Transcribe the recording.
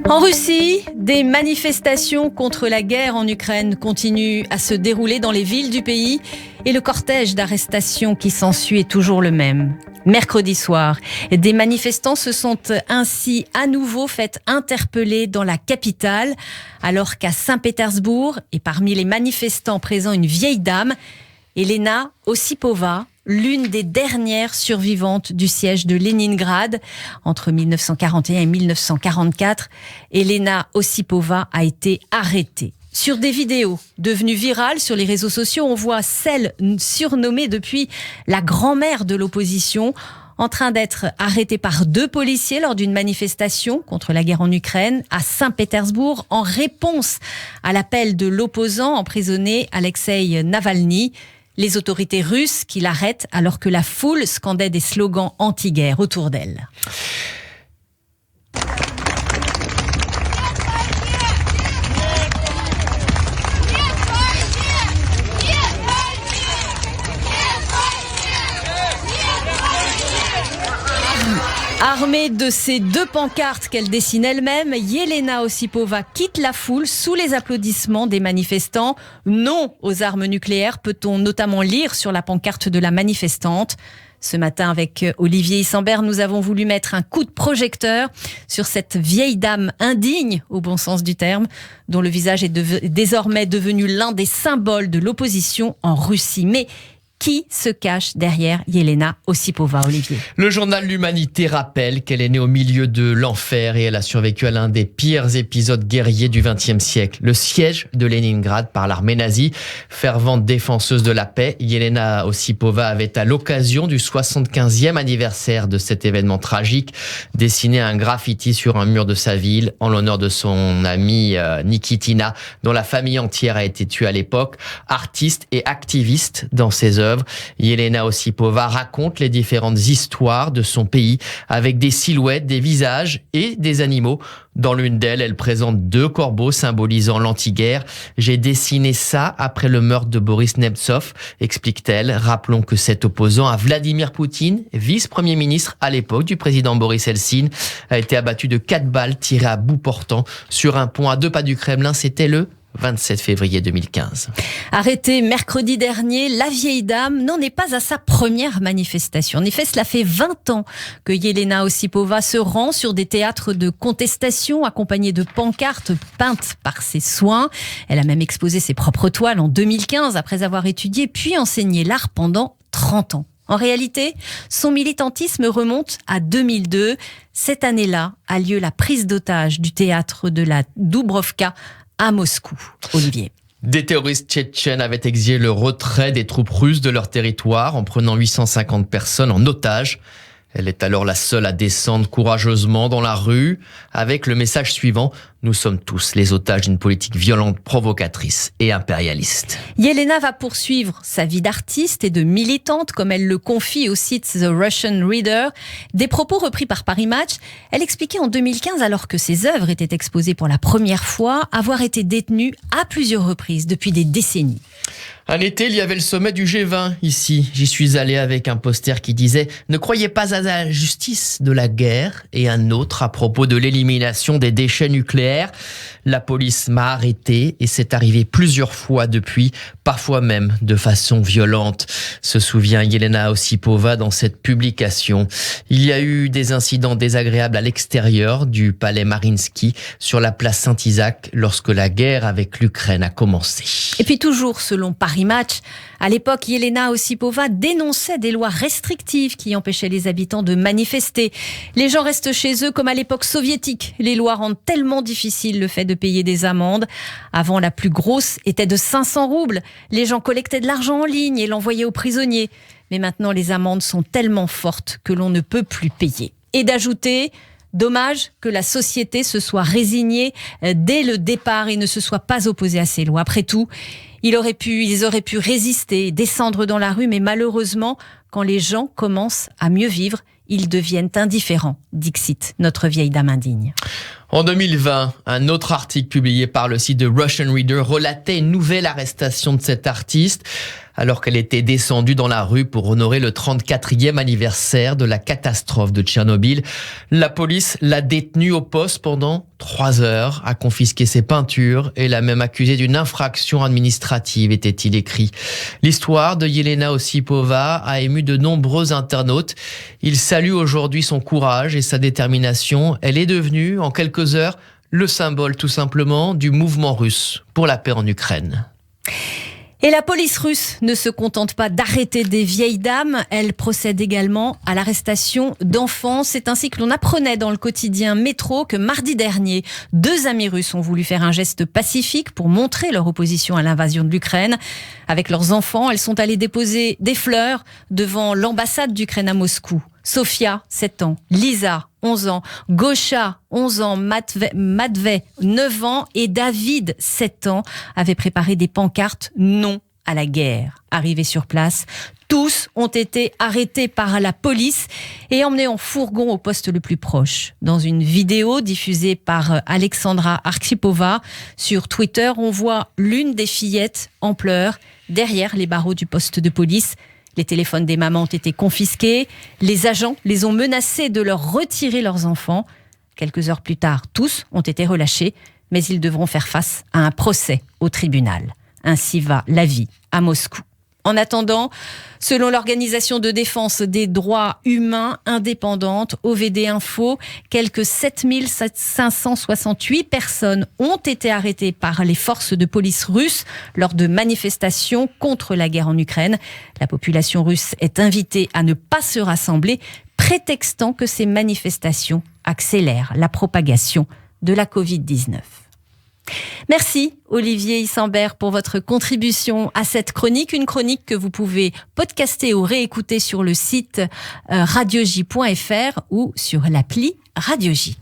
En Russie, des manifestations contre la guerre en Ukraine continuent à se dérouler dans les villes du pays et le cortège d'arrestations qui s'ensuit est toujours le même. Mercredi soir, des manifestants se sont ainsi à nouveau fait interpeller dans la capitale, alors qu'à Saint-Pétersbourg, et parmi les manifestants présents une vieille dame, Elena Ossipova, l'une des dernières survivantes du siège de Leningrad entre 1941 et 1944. Elena Ossipova a été arrêtée. Sur des vidéos devenues virales sur les réseaux sociaux, on voit celle surnommée depuis la grand-mère de l'opposition en train d'être arrêtée par 2 policiers lors d'une manifestation contre la guerre en Ukraine à Saint-Pétersbourg en réponse à l'appel de l'opposant emprisonné Alexeï Navalny. Les autorités russes qui l'arrêtent alors que la foule scandait des slogans anti-guerre autour d'elle. Armée de ces 2 pancartes qu'elle dessine elle-même, Elena Ossipova quitte la foule sous les applaudissements des manifestants. Non aux armes nucléaires, peut-on notamment lire sur la pancarte de la manifestante. Ce matin, avec Olivier Issambert, nous avons voulu mettre un coup de projecteur sur cette vieille dame indigne, au bon sens du terme, dont le visage est désormais devenu l'un des symboles de l'opposition en Russie. Mais qui se cache derrière Elena Ossipova, Olivier? Le journal L'Humanité rappelle qu'elle est née au milieu de l'enfer et elle a survécu à l'un des pires épisodes guerriers du XXe siècle. Le siège de Leningrad par l'armée nazie. Fervente défenseuse de la paix, Elena Ossipova avait à l'occasion du 75e anniversaire de cet événement tragique dessiné un graffiti sur un mur de sa ville en l'honneur de son amie Nikitina, dont la famille entière a été tuée à l'époque. Artiste et activiste dans ses œuvres, Elena Ossipova raconte les différentes histoires de son pays avec des silhouettes, des visages et des animaux. Dans l'une d'elles, elle présente 2 corbeaux symbolisant l'anti-guerre. J'ai dessiné ça après le meurtre de Boris Nemtsov, explique-t-elle. Rappelons que cet opposant à Vladimir Poutine, vice-premier ministre à l'époque du président Boris Eltsine, a été abattu de 4 balles tirées à bout portant sur un pont à 2 pas du Kremlin. C'était le 27 février 2015. Arrêtée mercredi dernier, la vieille dame n'en est pas à sa première manifestation. En effet, cela fait 20 ans que Elena Ossipova se rend sur des théâtres de contestation accompagnés de pancartes peintes par ses soins. Elle a même exposé ses propres toiles en 2015 après avoir étudié puis enseigné l'art pendant 30 ans. En réalité, son militantisme remonte à 2002. Cette année-là a lieu la prise d'otage du théâtre de la Dubrovka à Moscou. Olivier. Des terroristes tchétchènes avaient exigé le retrait des troupes russes de leur territoire en prenant 850 personnes en otage. Elle est alors la seule à descendre courageusement dans la rue avec le message suivant: nous sommes tous les otages d'une politique violente, provocatrice et impérialiste. Elena va poursuivre sa vie d'artiste et de militante, comme elle le confie au site The Russian Reader. Des propos repris par Paris Match. Elle expliquait en 2015, alors que ses œuvres étaient exposées pour la première fois, avoir été détenue à plusieurs reprises depuis des décennies. Un été, il y avait le sommet du G20 ici. J'y suis allé avec un poster qui disait « Ne croyez pas à la justice de la guerre » et un autre à propos de l'élimination des déchets nucléaires. La police m'a arrêté et c'est arrivé plusieurs fois depuis, parfois même de façon violente, se souvient Elena Ossipova dans cette publication. Il y a eu des incidents désagréables à l'extérieur du palais Mariinsky, sur la place Saint-Isaac, lorsque la guerre avec l'Ukraine a commencé. Et puis toujours selon Paris Match, à l'époque, Elena Ossipova dénonçait des lois restrictives qui empêchaient les habitants de manifester. Les gens restent chez eux comme à l'époque soviétique. Les lois rendent tellement difficile le fait de payer des amendes. Avant, la plus grosse était de 500 roubles. Les gens collectaient de l'argent en ligne et l'envoyaient aux prisonniers. Mais maintenant, les amendes sont tellement fortes que l'on ne peut plus payer. Et d'ajouter: dommage que la société se soit résignée dès le départ et ne se soit pas opposée à ces lois. Après tout, ils auraient pu résister, descendre dans la rue, mais malheureusement, quand les gens commencent à mieux vivre, ils deviennent indifférents, dixit notre vieille dame indigne. En 2020, un autre article publié par le site de Russian Reader relatait une nouvelle arrestation de cette artiste, alors qu'elle était descendue dans la rue pour honorer le 34e anniversaire de la catastrophe de Tchernobyl. La police l'a détenue au poste pendant 3 heures, a confisqué ses peintures et l'a même accusée d'une infraction administrative, était-il écrit. L'histoire de Yelena Osipova a ému de nombreux internautes. Ils saluent aujourd'hui son courage et sa détermination. Elle est devenue, en quelques heures, le symbole tout simplement du mouvement russe pour la paix en Ukraine. Et la police russe ne se contente pas d'arrêter des vieilles dames, elle procède également à l'arrestation d'enfants. C'est ainsi que l'on apprenait dans le quotidien Métro que mardi dernier, 2 amis russes ont voulu faire un geste pacifique pour montrer leur opposition à l'invasion de l'Ukraine. Avec leurs enfants, elles sont allées déposer des fleurs devant l'ambassade d'Ukraine à Moscou. Sofia, 7 ans, Lisa, 11 ans, Gosha, 11 ans, Matvey, 9 ans et David, 7 ans, avaient préparé des pancartes « Non à la guerre ». Arrivés sur place, tous ont été arrêtés par la police et emmenés en fourgon au poste le plus proche. Dans une vidéo diffusée par Alexandra Arkhipova sur Twitter, on voit l'une des fillettes en pleurs derrière les barreaux du poste de police. Les téléphones des mamans ont été confisqués. Les agents les ont menacés de leur retirer leurs enfants. Quelques heures plus tard, tous ont été relâchés, mais ils devront faire face à un procès au tribunal. Ainsi va la vie à Moscou. En attendant, selon l'Organisation de défense des droits humains indépendante, OVD Info, quelques 7568 personnes ont été arrêtées par les forces de police russes lors de manifestations contre la guerre en Ukraine. La population russe est invitée à ne pas se rassembler, prétextant que ces manifestations accélèrent la propagation de la Covid-19. Merci Olivier Isambert pour votre contribution à cette chronique, une chronique que vous pouvez podcaster ou réécouter sur le site radioj.fr ou sur l'appli Radio J.